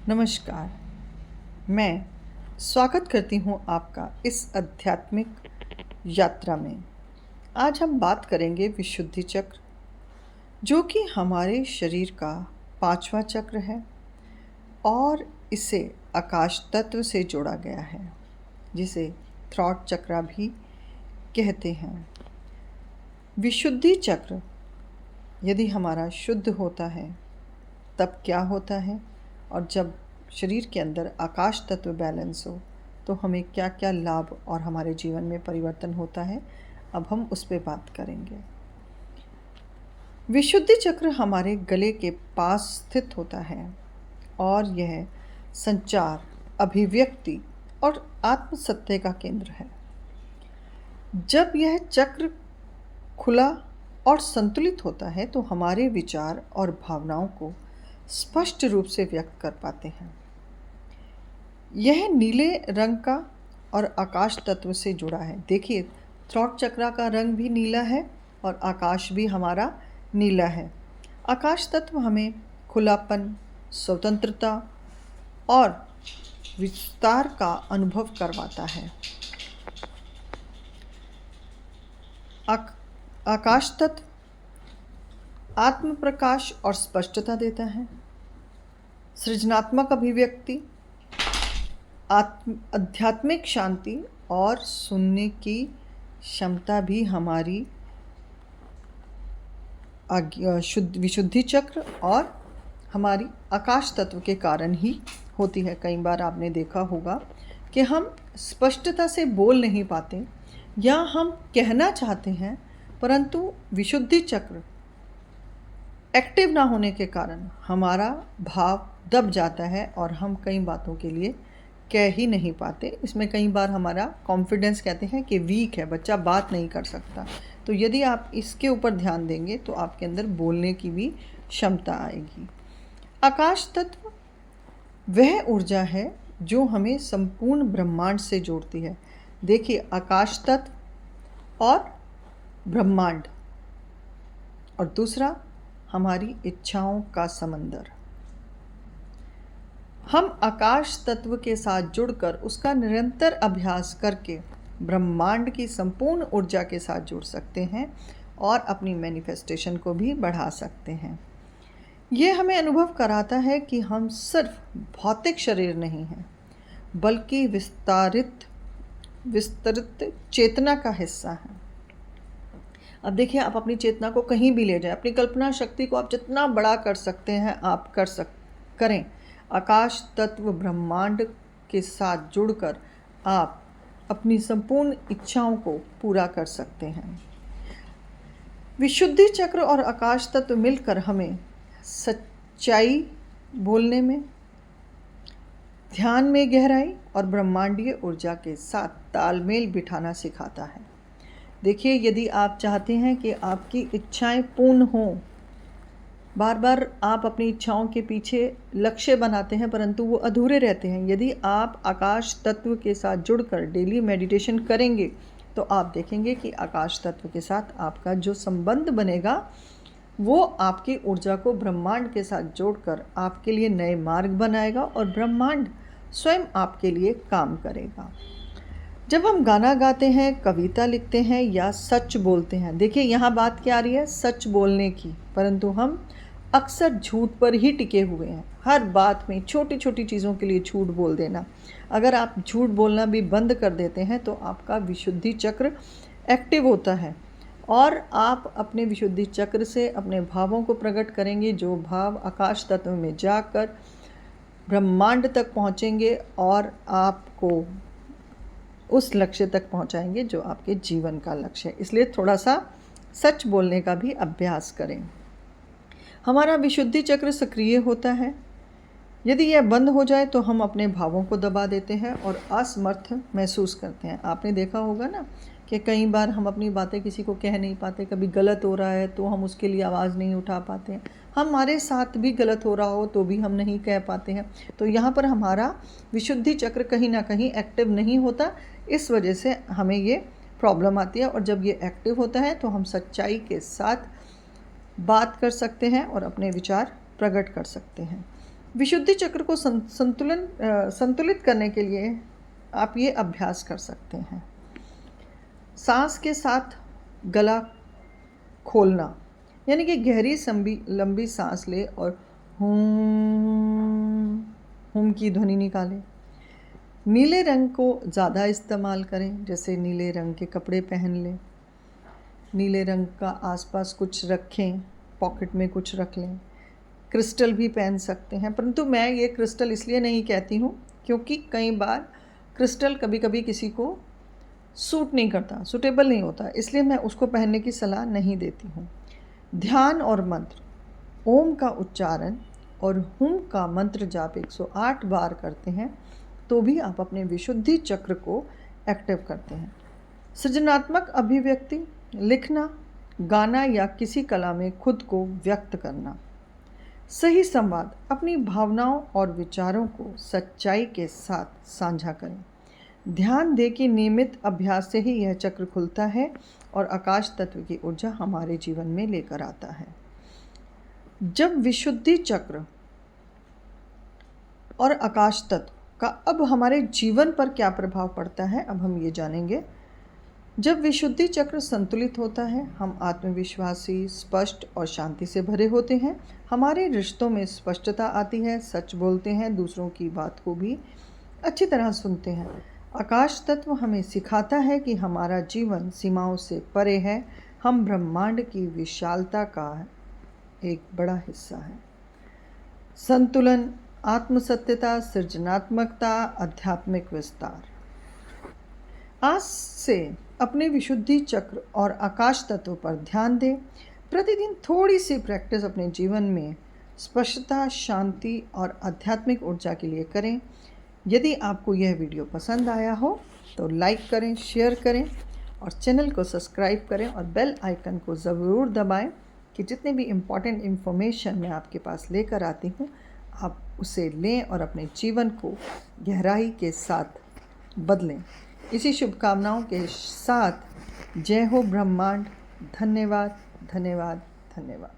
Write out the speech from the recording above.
नमस्कार। मैं स्वागत करती हूँ आपका इस आध्यात्मिक यात्रा में। आज हम बात करेंगे विशुद्धि चक्र, जो कि हमारे शरीर का 5वां चक्र है और इसे आकाश तत्व से जोड़ा गया है, जिसे थ्रॉट चक्र भी कहते हैं। विशुद्धि चक्र यदि हमारा शुद्ध होता है तब क्या होता है, और जब शरीर के अंदर आकाश तत्व बैलेंस हो तो हमें क्या क्या लाभ और हमारे जीवन में परिवर्तन होता है, अब हम उस पर बात करेंगे। विशुद्धि चक्र हमारे गले के पास स्थित होता है और यह संचार, अभिव्यक्ति और आत्मसत्य का केंद्र है। जब यह चक्र खुला और संतुलित होता है तो हमारे विचार और भावनाओं को स्पष्ट रूप से व्यक्त कर पाते हैं। यह नीले रंग का और आकाश तत्व से जुड़ा है। देखिए, थ्रॉट चक्र का रंग भी नीला है और आकाश भी हमारा नीला है। आकाश तत्व हमें खुलापन, स्वतंत्रता और विस्तार का अनुभव करवाता है। आकाश तत्व आत्म प्रकाश और स्पष्टता देता है। सृजनात्मक अभिव्यक्ति, आध्यात्मिक शांति और सुनने की क्षमता भी हमारी विशुद्धि चक्र और हमारी आकाश तत्व के कारण ही होती है। कई बार आपने देखा होगा कि हम स्पष्टता से बोल नहीं पाते या हम कहना चाहते हैं, परंतु विशुद्धि चक्र एक्टिव ना होने के कारण हमारा भाव दब जाता है और हम कई बातों के लिए कह ही नहीं पाते। इसमें कई बार हमारा कॉन्फिडेंस कहते हैं कि वीक है, बच्चा बात नहीं कर सकता। तो यदि आप इसके ऊपर ध्यान देंगे तो आपके अंदर बोलने की भी क्षमता आएगी। आकाश तत्व वह ऊर्जा है जो हमें संपूर्ण ब्रह्मांड से जोड़ती है। देखिए, आकाश तत्व और ब्रह्मांड, और दूसरा हमारी इच्छाओं का समंदर। हम आकाश तत्व के साथ जुड़कर उसका निरंतर अभ्यास करके ब्रह्मांड की संपूर्ण ऊर्जा के साथ जुड़ सकते हैं और अपनी मैनिफेस्टेशन को भी बढ़ा सकते हैं। ये हमें अनुभव कराता है कि हम सिर्फ भौतिक शरीर नहीं हैं, बल्कि विस्तृत चेतना का हिस्सा हैं। अब देखिए, आप अपनी चेतना को कहीं भी ले जाएं, अपनी कल्पना शक्ति को आप जितना बड़ा कर सकते हैं आप करें। आकाश तत्व ब्रह्मांड के साथ जुड़कर आप अपनी संपूर्ण इच्छाओं को पूरा कर सकते हैं। विशुद्धि चक्र और आकाश तत्व मिलकर हमें सच्चाई बोलने में, ध्यान में गहराई और ब्रह्मांडीय ऊर्जा के साथ तालमेल बिठाना सिखाता है। देखिए, यदि आप चाहते हैं कि आपकी इच्छाएं पूर्ण हों, बार बार आप अपनी इच्छाओं के पीछे लक्ष्य बनाते हैं परंतु वो अधूरे रहते हैं। यदि आप आकाश तत्व के साथ जुड़कर डेली मेडिटेशन करेंगे तो आप देखेंगे कि आकाश तत्व के साथ आपका जो संबंध बनेगा वो आपकी ऊर्जा को ब्रह्मांड के साथ जोड़कर आपके लिए नए मार्ग बनाएगा और ब्रह्मांड स्वयं आपके लिए काम करेगा। जब हम गाना गाते हैं, कविता लिखते हैं या सच बोलते हैं, देखिए यहाँ बात क्या आ रही है, सच बोलने की, परंतु हम अक्सर झूठ पर ही टिके हुए हैं। हर बात में छोटी छोटी चीज़ों के लिए झूठ बोल देना। अगर आप झूठ बोलना भी बंद कर देते हैं तो आपका विशुद्धि चक्र एक्टिव होता है और आप अपने विशुद्धि चक्र से अपने भावों को प्रकट करेंगे, जो भाव आकाश तत्व में जाकर ब्रह्मांड तक पहुँचेंगे और आपको उस लक्ष्य तक पहुँचाएंगे जो आपके जीवन का लक्ष्य है। इसलिए थोड़ा सा सच बोलने का भी अभ्यास करें। हमारा विशुद्धि चक्र सक्रिय होता है। यदि यह बंद हो जाए तो हम अपने भावों को दबा देते हैं और असमर्थ महसूस करते हैं। आपने देखा होगा ना कि कई बार हम अपनी बातें किसी को कह नहीं पाते। कभी गलत हो रहा है तो हम उसके लिए आवाज़ नहीं उठा पाते हैं। हमारे साथ भी गलत हो रहा हो तो भी हम नहीं कह पाते हैं। तो यहाँ पर हमारा विशुद्धि चक्र कहीं ना कहीं एक्टिव नहीं होता। इस वजह से हमें ये प्रॉब्लम आती है। और जब ये एक्टिव होता है तो हम सच्चाई के साथ बात कर सकते हैं और अपने विचार प्रकट कर सकते हैं। विशुद्धि चक्र को संतुलित करने के लिए आप ये अभ्यास कर सकते हैं। सांस के साथ गला खोलना, यानी कि गहरी लंबी सांस ले और हुम की ध्वनि निकालें। नीले रंग को ज़्यादा इस्तेमाल करें, जैसे नीले रंग के कपड़े पहन लें, नीले रंग का आसपास कुछ रखें, पॉकेट में कुछ रख लें। क्रिस्टल भी पहन सकते हैं, परंतु मैं ये क्रिस्टल इसलिए नहीं कहती हूँ क्योंकि कई बार क्रिस्टल कभी कभी किसी को सूट नहीं करता, सूटेबल नहीं होता, इसलिए मैं उसको पहनने की सलाह नहीं देती हूँ। ध्यान और मंत्र, ओम का उच्चारण और हुम का मंत्र जाप 108 बार करते हैं तो भी आप अपने विशुद्धि चक्र को एक्टिव करते हैं। सृजनात्मक अभिव्यक्ति, लिखना, गाना या किसी कला में खुद को व्यक्त करना। सही संवाद, अपनी भावनाओं और विचारों को सच्चाई के साथ साझा करें। ध्यान दें कि नियमित अभ्यास से ही यह चक्र खुलता है और आकाश तत्व की ऊर्जा हमारे जीवन में लेकर आता है। जब विशुद्धि चक्र और आकाश तत्व का अब हमारे जीवन पर क्या प्रभाव पड़ता है, अब हम ये जानेंगे। जब विशुद्धि चक्र संतुलित होता है, हम आत्मविश्वासी, स्पष्ट और शांति से भरे होते हैं। हमारे रिश्तों में स्पष्टता आती है, सच बोलते हैं, दूसरों की बात को भी अच्छी तरह सुनते हैं। आकाश तत्व हमें सिखाता है कि हमारा जीवन सीमाओं से परे है, हम ब्रह्मांड की विशालता का एक बड़ा हिस्सा है। संतुलन, आत्मसत्यता, सृजनात्मकता, आध्यात्मिक विस्तार। आज से अपने विशुद्धि चक्र और आकाश तत्व पर ध्यान दें। प्रतिदिन थोड़ी सी प्रैक्टिस अपने जीवन में स्पष्टता, शांति और आध्यात्मिक ऊर्जा के लिए करें। यदि आपको यह वीडियो पसंद आया हो तो लाइक करें, शेयर करें और चैनल को सब्सक्राइब करें और बेल आइकन को ज़रूर दबाएं कि जितने भी इम्पॉर्टेंट इन्फॉर्मेशन मैं आपके पास लेकर आती हूँ आप उसे लें और अपने जीवन को गहराई के साथ बदलें। इसी शुभकामनाओं के साथ जय हो ब्रह्मांड। धन्यवाद, धन्यवाद, धन्यवाद।